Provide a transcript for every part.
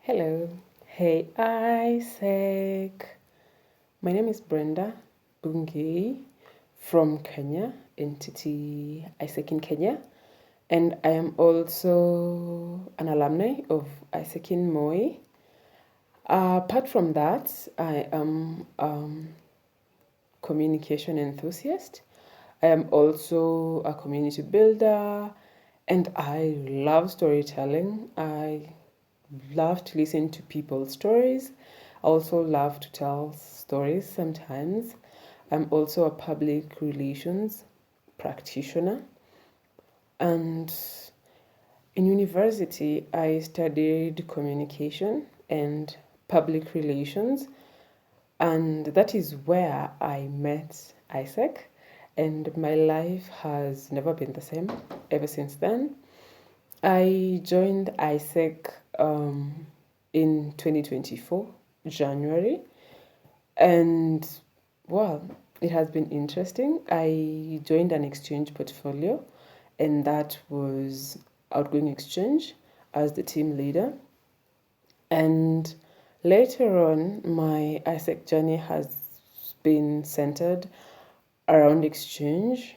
Hello. Hey, Isaac. My name is Brenda Bungei from Kenya, entity Isaac in Kenya, and I am also an alumni of Isaac in Moi. Apart from that, I am communication enthusiast. I am also a community builder, and I love storytelling. I love to listen to people's stories. I also love to tell stories sometimes. I'm also a public relations practitioner. And in university, I studied communication and public relations. And that is where I met Isaac. And my life has never been the same ever since then. I joined Isaac in 2024, January. And well, it has been interesting. I joined an exchange portfolio, and that was outgoing exchange as the team leader. And later on, my Isaac journey has been centered around exchange.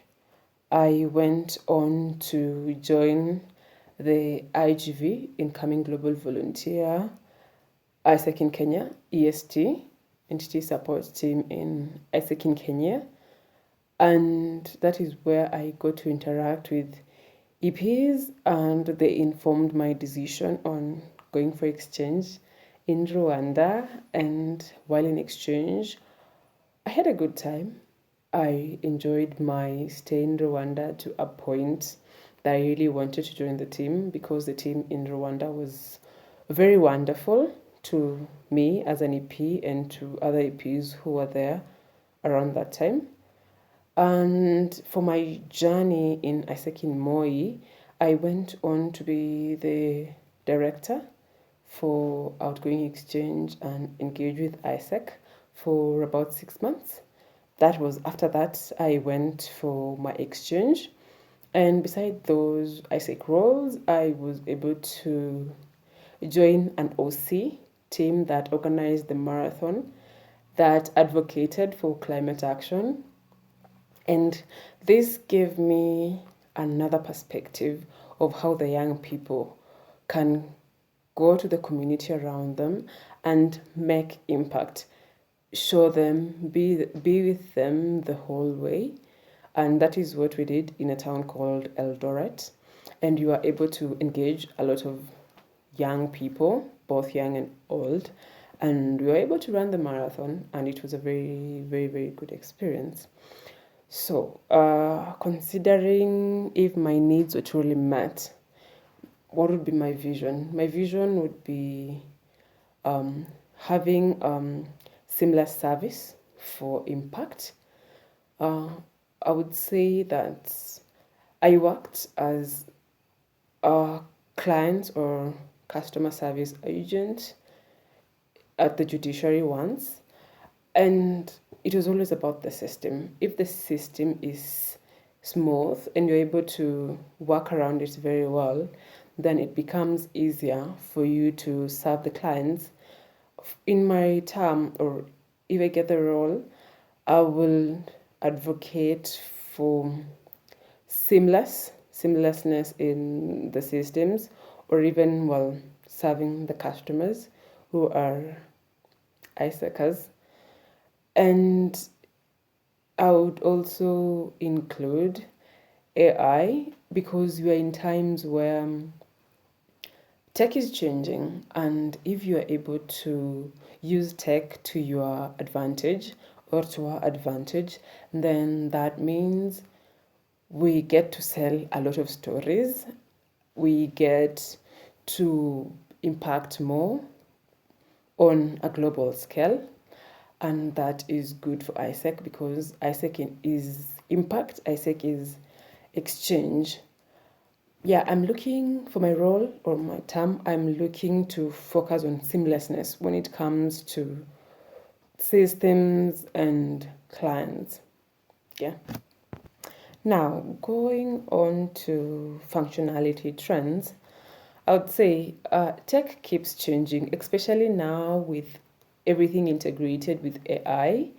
I went on to join the IGV, Incoming Global Volunteer, Isaac in Kenya, EST, Entity Support Team in Isaac in Kenya. And that is where I got to interact with EPs, and they informed my decision on going for exchange in Rwanda. And while in exchange, I had a good time. I enjoyed my stay in Rwanda to a point that I really wanted to join the team because the team in Rwanda was very wonderful to me as an EP and to other EPs who were there around that time. And for my journey in Isaac in Moi, I went on to be the director for outgoing exchange and engage with Isaac for about 6 months. That was after that I went for my exchange. And beside those Isaac roles, I was able to join an OC team that organized the marathon that advocated for climate action. And this gave me another perspective of how the young people can go to the community around them and make impact, show them, be with them the whole way. And that is what we did in a town called Eldoret. And you are able to engage a lot of young people, both young and old. And we were able to run the marathon, and it was a very, very, very good experience. So, considering if my needs were truly met, what would be my vision? My vision would be having seamless service for impact. Uh, I would say that I worked as a client or customer service agent at the judiciary once, and it was always about the system. If the system is smooth and you're able to work around it very well, then it becomes easier for you to serve the clients. In my term, or if I get the role, I will advocate for seamlessness in the systems, or even well serving the customers who are ISACers. And I would also include AI because we are in times where tech is changing, and if you are able to use tech to your advantage or to our advantage, then that means we get to sell a lot of stories, we get to impact more on a global scale, and that is good for Isaac because Isaac is impact, Isaac is exchange. Yeah, I'm looking for my role or my term, I'm looking to focus on seamlessness when it comes to systems and clients. Yeah. Now, going on to functionality trends, I would say tech keeps changing, especially now with everything integrated with AI.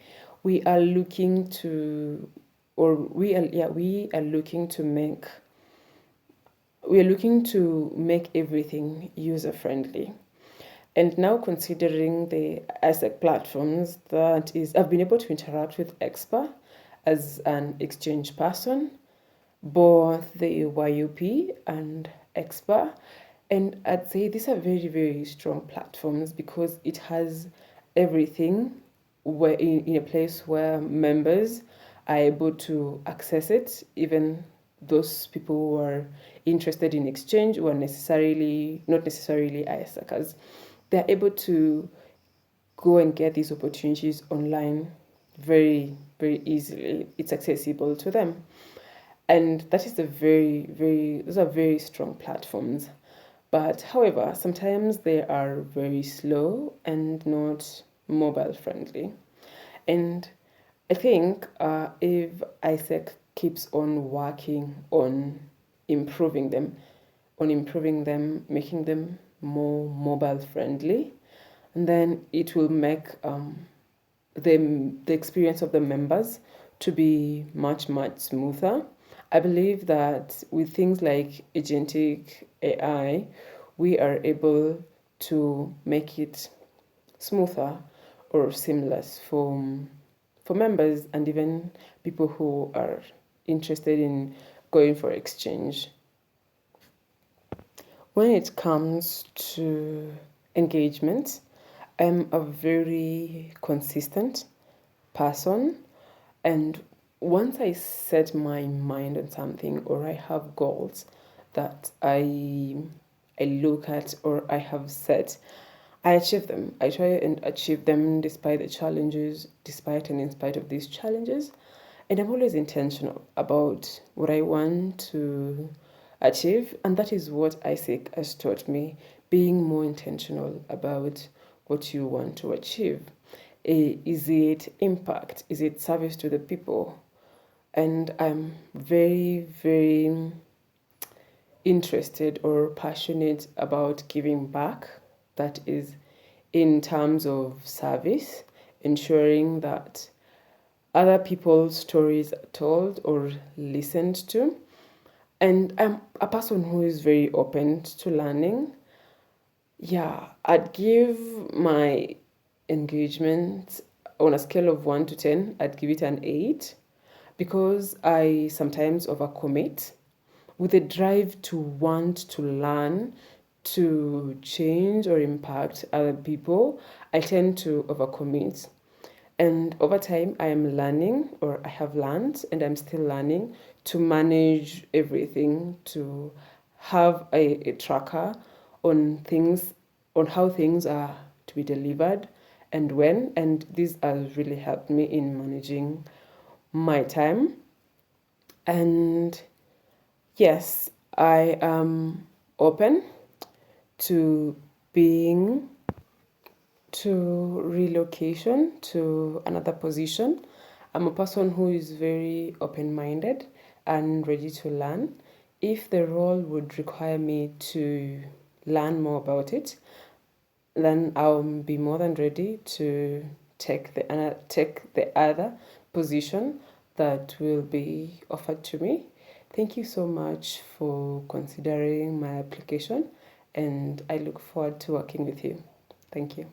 We are looking to, or we are looking to make, we are looking to make everything user friendly. And now considering the ASEC platforms that is, I've been able to interact with Expa as an exchange person, both the YUP and Expa. And I'd say these are very, very strong platforms because it has everything where in a place where members are able to access it, even those people who are interested in exchange who are necessarily not necessarily ISACers. They're able to go and get these opportunities online very, very easily. It's accessible to them. And that is a those are very strong platforms. But however, sometimes they are very slow and not mobile friendly. And I think if ISEC keeps on working on improving them, making them more mobile friendly, and then it will make the experience of the members to be much, much smoother. I believe that with things like agentic AI, we are able to make it smoother or seamless for members and even people who are interested in going for exchange. When it comes to engagement, I'm a very consistent person, and once I set my mind on something or I have goals that I look at or I have set, I achieve them. I try and achieve them despite the challenges, despite and in spite of these challenges. And I'm always intentional about what I want to achieve. And that is what ISEC has taught me, being more intentional about what you want to achieve. Is it impact? Is it service to the people? And I'm very, very interested or passionate about giving back. That is in terms of service, ensuring that other people's stories are told or listened to. And I'm a person who is very open to learning. Yeah, I'd give my engagement on a scale of 1 to 10, I'd give it an 8 because I sometimes overcommit with a drive to want to learn, to change or impact other people. I tend to overcommit. And over time, I am learning, or I have learned, and I'm still learning to manage everything, to have a tracker on things, on how things are to be delivered and when. And this has really helped me in managing my time. And yes, I am open to being to relocation to another position. I'm a person who is very open minded and ready to learn. If the role would require me to learn more about it, then I'll be more than ready to take the other position that will be offered to me. Thank you so much for considering my application, and I look forward to working with you. Thank you.